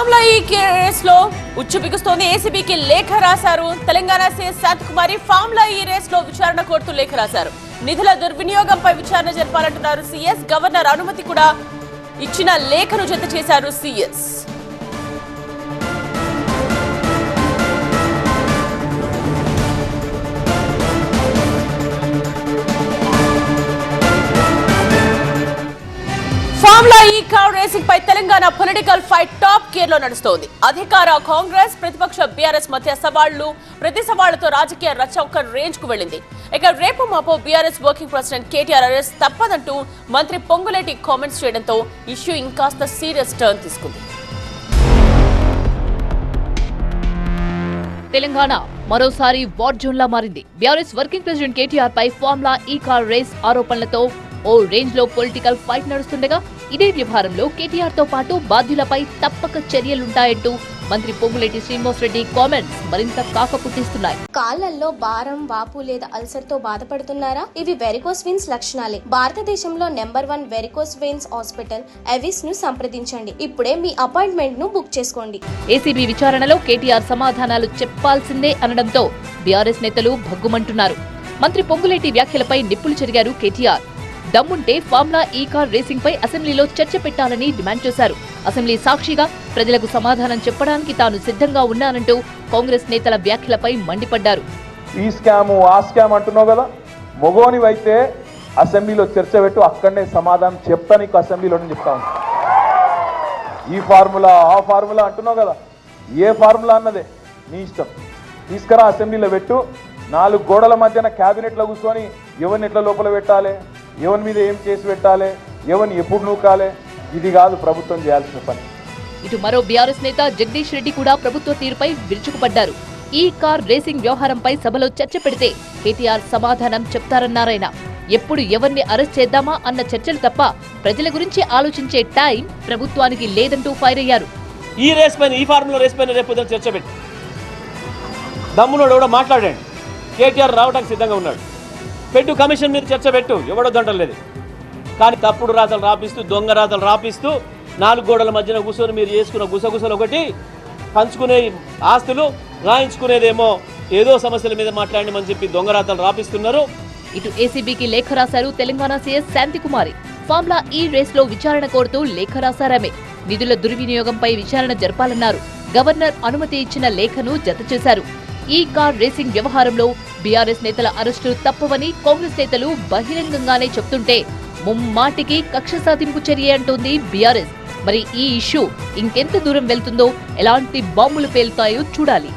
Formula ఈ race లో ఉచ్చు బిగుస్తోంది. ఏసీబీకి లేఖ రాశారు తెలంగాణ సీఎస్ శాంతికుమారి. ఫార్ములా ఈ రేస్ లో విచారణ కోరుతూ లేఖ రాశారు. నిధుల దుర్వినియోగంపై విచారణ జరపాలంటున్నారు సీఎస్. గవర్నర్ అనుమతి కూడా ఇచ్చిన లేఖను జత చేశారు CS. Formula E car racing పై Telangana political fight top gear లో నడుస్తోంది. అధికార కాంగ్రెస్ ప్రతిపక్ష బీఆర్ఎస్ మధ్య సవాళ్లు ప్రతి సవాళ్లతో రాజకీయ రచ్చ ఒక రేంజ్ కు వెళ్ళింది. ఇక రేపు మాపో BRS working president KTR arrest తప్పదంటూ మంత్రి పొంగులేటి కామెంట్స్ చేయడంతో ఇష్యూ ఇంకాస్త సీరియస్ టర్న్ తీసుకుంది. తెలంగాణ మరోసారి వార్ జోన్ లా మారింది. బీఆర్ఎస్ వర్కింగ్ ప్రెసిడెంట్ కేటీఆర్ పై ఫార్ములా ఈ కార్ రేస్ ఆరోపణలతో ఓ రేంజ్ లో పొలిటికల్ ఫైట్ నడుస్తుండగా ఇదే వ్యవహారంలో కేటీఆర్ తో పాటు బాధ్యులపై తప్పక చర్యలుంటాయంటూ మంత్రి పొంగులేటి శ్రీనివాసరెడ్డి కామెంట్స్ మరింత కాక పుట్టిస్తున్నాయి. కాళ్లలో భారం, వాపు లేదా అల్సర్ తో బాధపడుతున్నారా? ఇవి వెరికోస్ వెయిన్స్ లక్షణాలే. భారతదేశంలో number 1 varicose veins hospital Avis ను సంప్రదించండి. ఇప్పుడే మీ అపాయింట్మెంట్ ను బుక్ చేసుకోండి. ఏసీబీ విచారణలో కేటీఆర్ సమాధానాలు చెప్పాల్సిందే అనడంతో బీఆర్ఎస్ నేతలు భగ్గుమంటున్నారు. మంత్రి పొంగులేటి వ్యాఖ్యలపై నిప్పులు చెరిగారు కేటీఆర్. దమ్ముంటే ఫార్ములా ఈ కార్ రేసింగ్ పై అసెంబ్లీలో చర్చ పెట్టాలని డిమాండ్ చేశారు. అసెంబ్లీ సాక్షిగా ప్రజలకు సమాధానం చెప్పడానికి తాను సిద్ధంగా ఉన్నానంటూ కాంగ్రెస్ నేతల వ్యాఖ్యలపై మండిపడ్డారు. ఈ స్కామ్ ఆ స్కామ్ అంటున్నావు కదా, మొగోనివైతే అసెంబ్లీలో చర్చ పెట్టు, అక్కడనే సమాధానం చెప్తా నీకు అసెంబ్లీలోనే చెప్తాను. ఈ ఫార్ములా ఆ ఫార్ములా అంటున్నావు కదా, ఏ ఫార్ములా అన్నదే నీ ఇష్టం, తీసుకురా అసెంబ్లీలో పెట్టు. 4 గోడల మధ్యన క్యాబినెట్లో కూర్చొని ఎవరిని ఎట్లా లోపల పెట్టాలి, ఎవరి మీద ఏం కేసు పెట్టాలి, ఎవరిని ఎప్పుడు నూకాలి, ఇది కాదు ప్రభుత్వం చేయాల్సిన పని. ఇటు మరో బీఆర్ఎస్ నేత జగదీష్ రెడ్డి కూడా ప్రభుత్వ తీరుపై విరుచుకుపడ్డారు. ఈ కార్ రేసింగ్ వ్యవహారంపై సభలో చర్చ పెడితే కేటీఆర్ సమాధానం చెప్తారన్నారాయన. ఎప్పుడు ఎవరిని అరెస్ట్ చేద్దామా అన్న చర్చలు తప్ప ప్రజల గురించి ఆలోచించే టైం ప్రభుత్వానికి లేదంటూ ఫైర్ అయ్యారు. ఈ రేస్ పైన, ఈ ఫార్ములా రేస్ పైన రేపు చర్చ పెట్టి దమ్మునోడు కూడా మాట్లాడండి. కేటీఆర్ రావడానికి సిద్ధంగా ఉన్నాడు. పెట్టు, కమిషన్ మీద చర్చ పెట్టు, ఎవడొద్దంటలేదు. కానీ తప్పుడు రాతలు రాపిస్తూ, దొంగ రాతలు రాపిస్తూ 4 గోడల మధ్యన కూర్చొని మీరు చేసుకున్న గుసగుసలు ఒకటి, పంచుకునే ఆస్తులు రాయించుకునేదేమో ఏదో సమస్యల మీద మాట్లాడమని చెప్పి దొంగ రాతలు రాపిస్తున్నారు. ఇటు ఏసీబీకి లేఖ రాశారు తెలంగాణ సీఎస్ శాంతికుమారి. ఫార్ములా ఈ రేస్ లో విచారణ కోరుతూ లేఖ రాశారామె. నిధుల దుర్వినియోగంపై విచారణ జరపాలన్నారు. గవర్నర్ అనుమతి ఇచ్చిన లేఖను జత చేశారు. ఈ కార్ రేసింగ్ వ్యవహారంలో బీఆర్ఎస్ నేతల అరెస్టులు తప్పవని కాంగ్రెస్ నేతలు బహిరంగంగానే చెప్తుంటే ముమ్మాటికి కక్ష సాధింపు చర్య అంటోంది బీఆర్ఎస్. మరి ఈ ఇష్యూ ఇంకెంత దూరం వెళ్తుందో, ఎలాంటి బాంబులు పేలుతాయో చూడాలి.